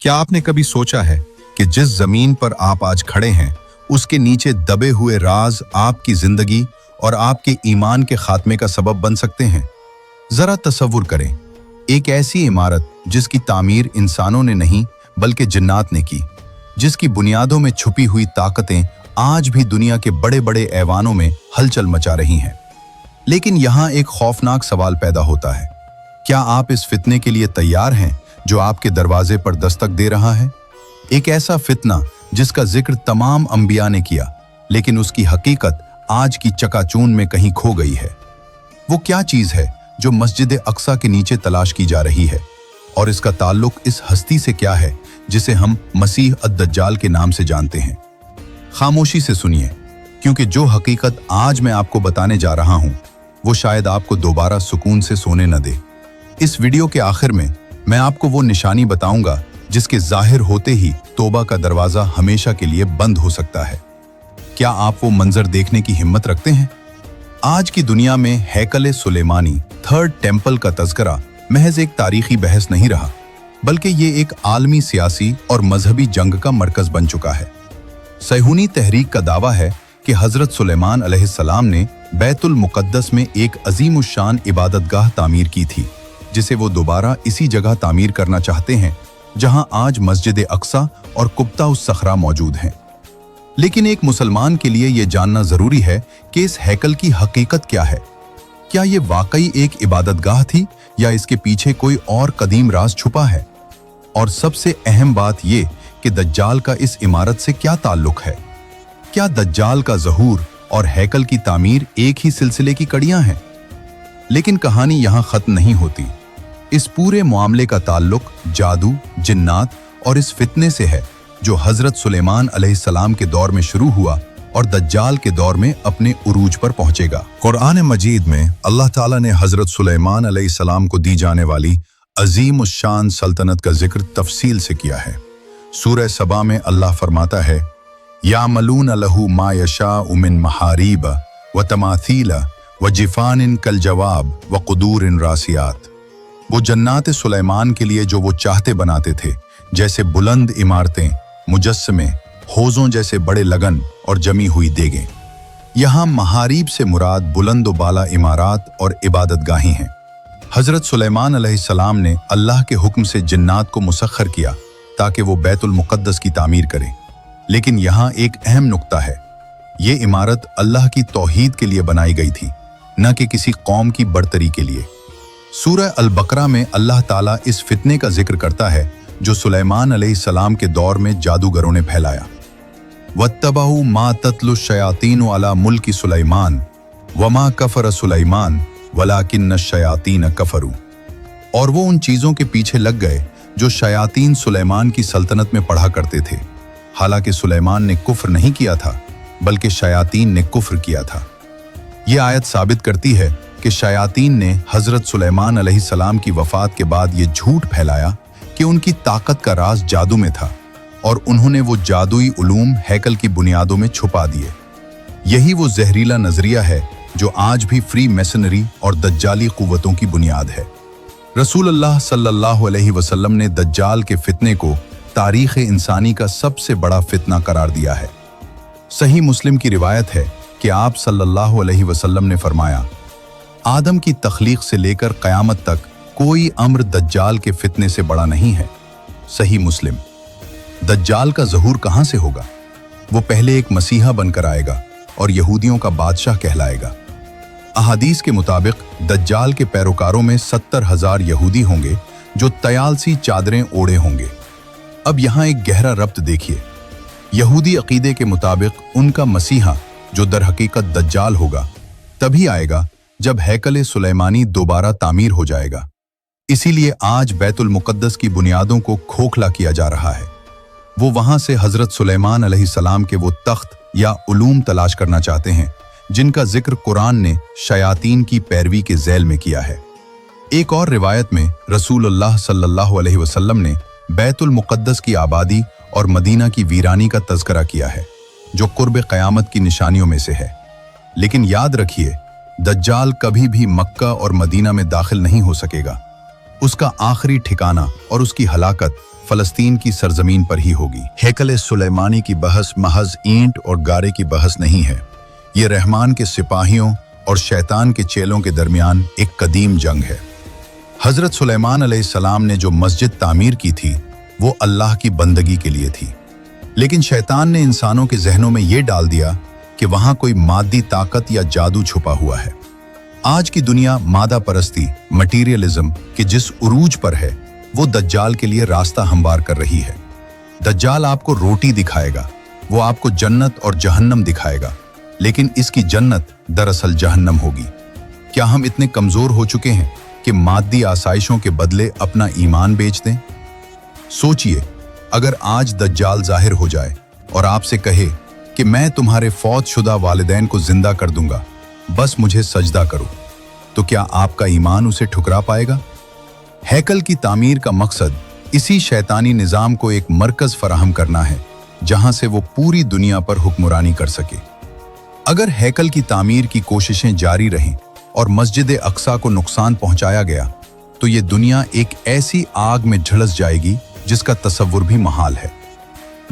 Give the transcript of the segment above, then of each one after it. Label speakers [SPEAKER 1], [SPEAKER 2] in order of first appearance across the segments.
[SPEAKER 1] क्या आपने कभी सोचा है कि जिस जमीन पर आप आज खड़े हैं उसके नीचे दबे हुए राज आपकी जिंदगी और आपके ईमान के खात्मे का सबब बन सकते हैं? जरा तसव्वुर करें, एक ऐसी इमारत जिसकी तामीर इंसानों ने नहीं बल्कि जिन्नात ने की, जिसकी बुनियादों में छुपी हुई ताकतें आज भी दुनिया के बड़े बड़े ऐवानों में हलचल मचा रही हैं। लेकिन यहाँ एक खौफनाक सवाल पैदा होता है, क्या आप इस फितने के लिए तैयार हैं जो आपके दरवाजे पर दस्तक दे रहा है? एक ऐसा फितना जिसका जिक्र तमाम अंबिया ने किया, लेकिन उसकी हकीकत आज की चकाचूंध में कहीं खो गई है। वो क्या चीज है जो मस्जिद अक्सा के नीचे तलाश की जा रही है, और इसका ताल्लुक इस हस्ती से क्या है जिसे हम मसीह अद-दज्जाल के नाम से जानते हैं? खामोशी से सुनिए, क्योंकि जो हकीकत आज मैं आपको बताने जा रहा हूं वो शायद आपको दोबारा सुकून से सोने न दे। इस वीडियो के आखिर में मैं आपको वो निशानी बताऊंगा जिसके जाहिर होते ही तौबा का दरवाजा हमेशा के लिए बंद हो सकता है। क्या आप वो मंजर देखने की हिम्मत रखते हैं? आज की दुनिया में हैकल सुलेमानी, थर्ड टेम्पल का तज़किरा महज एक तारीखी बहस नहीं रहा, बल्कि ये एक आलमी सियासी और मजहबी जंग का मरकज बन चुका है। सहूनी तहरीक का दावा है कि हजरत सुलेमान अलैहिस्सलाम ने बैतुल मुक़द्दस में एक अजीमुश्शान इबादतगाह तामीर की थी, जिसे वो दोबारा इसी जगह तामीर करना चाहते हैं जहां आज मस्जिद अक्सा और कुब्ता उस सखरा मौजूद हैं। लेकिन एक मुसलमान के लिए यह जानना जरूरी है कि इस हैकल की हकीकत क्या है। क्या ये वाकई एक इबादतगाह थी या इसके पीछे कोई और कदीम राज छुपा है? और सबसे अहम बात यह कि दज्जाल का इस इमारत से क्या ताल्लुक है? क्या दज्जाल का ज़हूर और हैकल की तामीर एक ही सिलसिले की कड़ियां हैं? लेकिन कहानी यहां खत्म नहीं होती। इस पूरे मामले का ताल्लुक जादू, जिन्नात और इस फितने से है जो हजरत सुलेमान अलैहिस्सलाम के दौर में शुरू हुआ और दज्जाल के दौर में अपने उरूज पर पहुंचेगा। कुरान मजीद में अल्लाह ताला ने हजरत सुलेमान अलैहिस्सलाम को दी जाने वाली अजीम शान सल्तनत का जिक्र तफसील से किया है। सूरह सबा में अल्लाह फरमाता है, यामलून लहू मा यशाउ मिन महारीब व तमाथील व जिफानिन कल जवाब व कुदूरिन रासियात। वो जन्नात सुलेमान के लिए जो वो चाहते बनाते थे, जैसे बुलंद इमारतें, मुजस्समे, हौजों जैसे बड़े लगन और जमी हुई देगें। यहाँ महारीब से मुराद बुलंद व बाला इमारात और इबादतगाहें हैं। हजरत सुलेमान अलैहिस्सलाम ने अल्लाह के हुक्म से जिन्नात को मुसख्खर किया ताकि वो बैतुल मुक़द्दस की तामीर करें। लेकिन यहाँ एक अहम नुक्ता है, ये इमारत अल्लाह की तौहीद के लिए बनाई गई थी, न कि किसी कौम की बरतरी के लिए। सूरह अल-बकरा में अल्लाह ताला इस फितने का जिक्र करता है जो सुलेमान अलैहिस्सलाम के दौर में जादूगरों ने फैलाया। वत्तबहू मा तत्लु शयातीन अला मुल्की सुलेमान वमा कफर सुलेमान वलाकिन्न शयातीन कफरू। और वो उन चीज़ों के पीछे लग गए जो शयातीन सुलेमान की सल्तनत में पढ़ा करते थे। हालांकि सुलेमान ने कुफ्र नहीं किया था, बल्कि शयातीन ने कुफ्र किया था। ये आयत साबित करती है कि शयातीन ने हजरत सुलेमान अलैहिस्सलाम की वफात के बाद ये झूठ फैलाया कि उनकी ताकत का राज जादू में था, और उन्होंने वो जादुई उलूम हैकल की बुनियादों में छुपा दिए। यही वो जहरीला नजरिया है जो आज भी फ्री मैसनरी और दज्जाली कुव्वतों की बुनियाद है। रसूलुल्लाह सल्लल्लाहु अलैहि वसल्लम ने दज्जाल के फितने को तारीख़ इंसानी का सबसे बड़ा फितना करार दिया है। सही मुस्लिम की रिवायत है कि आप सल्लल्लाहु अलैहि वसल्लम ने फरमाया, आदम की तख्लीक से लेकर क़यामत तक कोई अम्र दज्जाल के फितने से बड़ा नहीं है। सही मुस्लिम। दज्जाल का ज़हूर कहाँ से होगा? वो पहले एक मसीहा बनकर आएगा और यहूदियों का बादशाह कहलाएगा। अहादीस के मुताबिक दज्जाल के पैरोकारों में 70,000 यहूदी होंगे जो तयालसी चादरें ओढ़े होंगे। अब यहाँ एक गहरा रब्त देखिए। यहूदी अकीदे के मुताबिक उनका मसीहा, जो दर हकीकत दज्जाल होगा, तभी आएगा जब हैकल सुलेमानी दोबारा तामीर हो जाएगा। इसीलिए आज बैतुल मुक़द्दस की बुनियादों को खोखला किया जा रहा है। वो वहां से हजरत सुलेमान अलैहिस्सलाम के वो तख्त या उलूम तलाश करना चाहते हैं जिनका जिक्र कुरान ने शयातीन की पैरवी के झैल में किया है। एक और रिवायत में रसूलुल्लाह सल्लल्लाहु अलैहि वसल्लम ने बैतुल मुक़द्दस की आबादी और मदीना की वीरानी का तज़किरा किया है, जो कुर्ब क़यामत की निशानियों में से है। लेकिन याद रखिए, दज्जाल कभी भी मक्का और मदीना में दाखिल नहीं हो सकेगा। उसका आखिरी ठिकाना और उसकी हलाकत फलस्तीन की सरजमीन पर ही होगी। हैकल सुलेमानी की बहस महज ईंट और गारे की बहस नहीं है। ये रहमान के सिपाहियों और शैतान के चेलों के दरमियान एक कदीम जंग है। हजरत सुलेमान अलैहिस्सलाम ने जो मस्जिद तामीर की थी वो अल्लाह की बंदगी के लिए थी, लेकिन शैतान ने इंसानों के जहनों में ये डाल दिया कि वहां कोई मादी ताकत या जादू छुपा हुआ है। आज की दुनिया मादा परस्ती, मटीरियलिज्म के जिस उरूज पर है वो दज्जाल के लिए रास्ता हमवार कर रही है। दज्जाल आपको रोटी दिखाएगा, वो आपको जन्नत और जहन्नम दिखाएगा, लेकिन इसकी जन्नत दरअसल जहन्नम होगी। क्या हम इतने कमजोर हो चुके हैं कि मादी आसाइशों के बदले अपना ईमान बेच दें? सोचिए, अगर आज दज्जाल जाहिर हो जाए और आपसे कहे कि मैं तुम्हारे फौत शुदा वालिदैन को जिंदा कर दूंगा, बस मुझे सजदा करो, तो क्या आपका ईमान उसे ठुकरा पाएगा? हैकल की तामीर का मकसद इसी शैतानी निजाम को एक मरकज फराहम करना है जहां से वो पूरी दुनिया पर हुक्मरानी कर सके। अगर हैकल की तामीर की कोशिशें जारी रहें और मस्जिद अक्सा को नुकसान पहुंचाया गया तो ये दुनिया एक ऐसी आग में झुलस जाएगी जिसका तसव्वुर भी महाल है।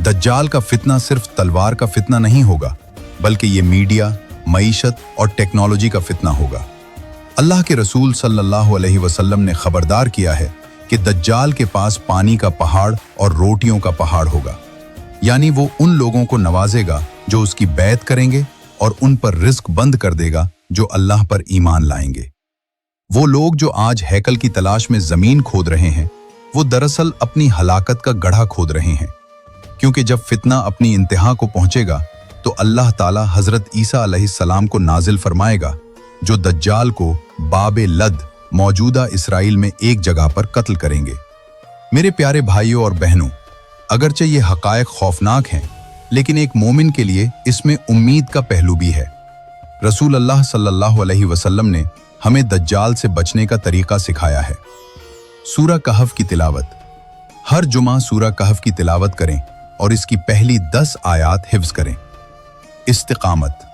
[SPEAKER 1] दज्जाल का फितना सिर्फ तलवार का फितना नहीं होगा, बल्कि ये मीडिया, मईशत और टेक्नोलॉजी का फितना होगा। अल्लाह के रसूल सल्लल्लाहु अलैहि वसल्लम ने खबरदार किया है कि दज्जाल के पास पानी का पहाड़ और रोटियों का पहाड़ होगा, यानी वो उन लोगों को नवाजेगा जो उसकी बैत करेंगे और उन पर रिस्क बंद कर देगा जो अल्लाह पर ईमान लाएंगे। वो लोग जो आज हैकल की तलाश में जमीन खोद रहे हैं वो दरअसल अपनी हलाकत का गड्ढा खोद रहे हैं, क्योंकि जब फितना अपनी इंतहा को पहुंचेगा तो अल्लाह ताला हजरत ईसा अलैहिस्सलाम को नाजिल फरमाएगा जो दज्जाल को बाबे लद मौजूदा इसराइल में एक जगह पर कत्ल करेंगे। मेरे प्यारे भाइयों और बहनों, अगरचे ये हकायक खौफनाक हैं, लेकिन एक मोमिन के लिए इसमें उम्मीद का पहलू भी है। रसूल अल्लाह सल्लल्लाहु अलैहि वसल्लम ने हमें दज्जाल से बचने का तरीका सिखाया है। सूरा कहफ की तिलावत। हर जुमा सूरा कहफ की तिलावत करें और इसकी पहली 10 आयात हिफ्ज करें। इस्तिकामत।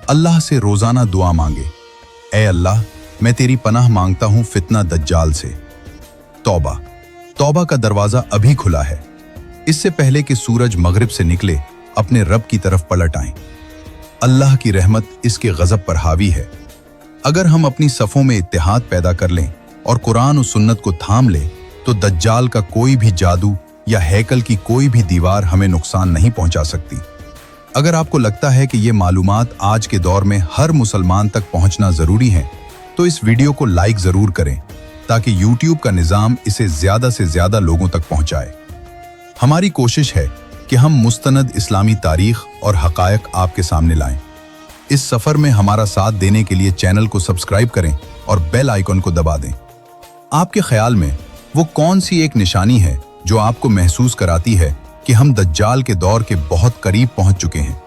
[SPEAKER 1] अल्लाह से रोजाना दुआ मांगे, ऐ अल्लाह मैं तेरी पनाह मांगता हूं फितना दज्जाल से। तौबा। तौबा का दरवाजा अभी खुला है, इससे पहले कि सूरज मगरिब से निकले अपने रब की तरफ पलट आएं। अल्लाह की रहमत इसके गजब पर हावी है। अगर हम अपनी सफ़ों में इत्तेहाद पैदा कर लें और कुरान और सुन्नत को थाम लें तो दज्जाल का कोई भी जादू या हैकल की कोई भी दीवार हमें नुकसान नहीं पहुंचा सकती। अगर आपको लगता है कि ये मालूमात आज के दौर में हर मुसलमान तक पहुंचना जरूरी है तो इस वीडियो को लाइक जरूर करें ताकि यूट्यूब का निज़ाम इसे ज़्यादा से ज़्यादा लोगों तक पहुंचाए। हमारी कोशिश है कि हम मुस्तनद इस्लामी तारीख और हकायक आपके सामने लाएं। इस सफ़र में हमारा साथ देने के लिए चैनल को सब्सक्राइब करें और बेल आइकन को दबा दें। आपके ख्याल में वो कौन सी एक निशानी है जो आपको महसूस कराती है कि हम दज्जाल के दौर के बहुत करीब पहुंच चुके हैं?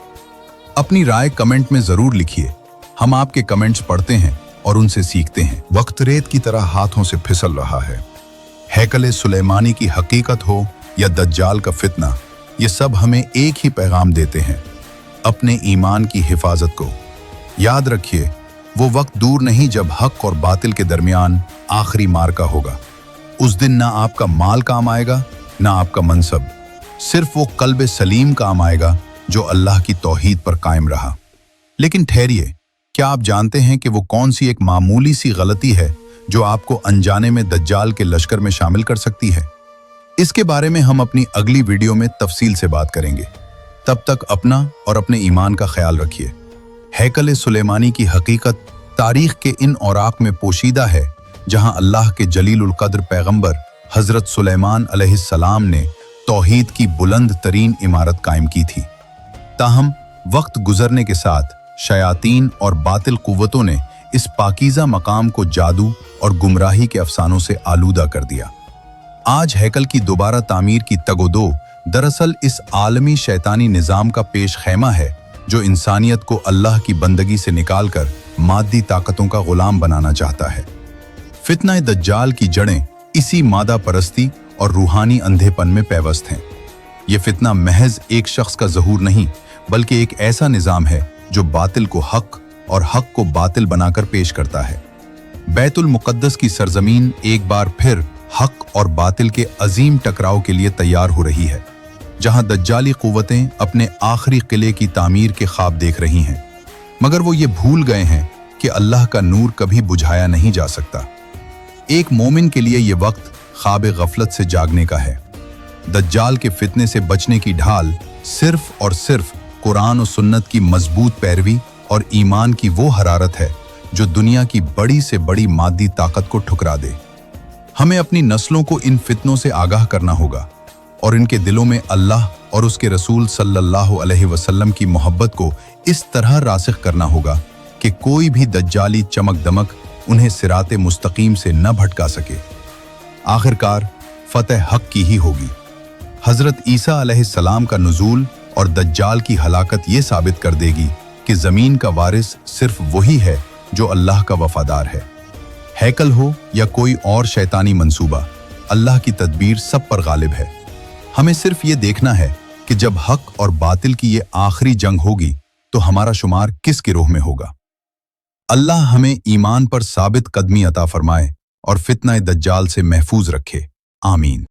[SPEAKER 1] अपनी राय कमेंट में जरूर लिखिए। हम आपके कमेंट्स पढ़ते हैं और उनसे सीखते हैं। वक्त रेत की तरह हाथों से फिसल रहा है। हैकल सुलेमानी की हकीकत हो या दज्जाल का फितना, ये सब हमें एक ही पैगाम देते हैं, अपने ईमान की हिफाजत को। याद रखिए, वो वक्त दूर नहीं जब हक और बातिल के दरमियान आखिरी मार्का होगा। उस दिन ना आपका माल काम आएगा ना आपका मनसब, सिर्फ वो कल्ब सलीम काम आएगा जो अल्लाह की तौहीद पर कायम रहा। लेकिन ठहरिए, क्या आप जानते हैं कि वो कौन सी एक मामूली सी गलती है जो आपको अनजाने में दज्जाल के लश्कर में शामिल कर सकती है? इसके बारे में हम अपनी अगली वीडियो में तफसील से बात करेंगे। तब तक अपना और अपने ईमान का ख्याल रखिए। हैकल सुलेमानी की हकीकत तारीख के इन औराक में पोशीदा है जहां अल्लाह के जलीलुल कद्र पैगंबर हजरत सुलेमान अलैहिस्सलाम ने तौहीद की बुलंद तरीन इमारत कायम की थी। ताहम वक्त गुजरने के साथ शयातीन और बातिल कुव्वतों ने इस पाकीज़ा मकाम को जादू और गुमराही के अफसानों से आलूदा कर दिया। आज हैकल की दोबारा तामीर की तगोदो दरअसल इस आलमी शैतानी निज़ाम का पेश खैमा है जो इंसानियत को अल्लाह की बंदगी से निकालकर मादी ताकतों का गुलाम बनाना चाहता है। फितना दज्जाल की जड़ें इसी मादा परस्ती और रूहानी अंधेपन में पैवस्त हैं। ये फितना महज एक शख्स का ज़हूर नहीं, बल्कि एक ऐसा निज़ाम है जो बातिल को हक और हक को बातिल बनाकर पेश करता है। बैतुल मुक़द्दस की सरजमीन एक बार फिर हक और बातिल के अजीम टकराव के लिए तैयार हो रही है, जहां दज्जाली कुव्वतें अपने आखिरी किले की तामीर के ख्वाब देख रही हैं, मगर वो ये भूल गए हैं कि अल्लाह का नूर कभी बुझाया नहीं जा सकता। एक मोमिन के लिए ये वक्त ख्वाब गफलत से जागने का है। दज्जाल के फितने से बचने की ढाल सिर्फ और सिर्फ कुरान और सुन्नत की मजबूत पैरवी और ईमान की वो हरारत है जो दुनिया की बड़ी से बड़ी मादी ताकत को ठुकरा दे। हमें अपनी नस्लों को इन फितनों से आगाह करना होगा और इनके दिलों में अल्लाह और उसके रसूल सल्लल्लाहु अलैहि वसल्लम की मोहब्बत को इस तरह रासिख करना होगा कि कोई भी दज्जाली चमक दमक उन्हें सिराते मुस्तकीम से न भटका सके। आखिरकार फतह हक की ही होगी। हजरत ईसा अलैहिस्सलाम का नुज़ूल और दज्जाल की हलाकत ये साबित कर देगी कि ज़मीन का वारिस सिर्फ वही है जो अल्लाह का वफादार है। हैकल हो या कोई और शैतानी मंसूबा, अल्लाह की तदबीर सब पर गालिब है। हमें सिर्फ ये देखना है कि जब हक और बातिल की ये आखिरी जंग होगी तो हमारा शुमार किस गिरोह में होगा। अल्लाह हमें ईमान पर साबित कदमी अता फरमाए और फितना दज्जाल से महफूज रखे। आमीन।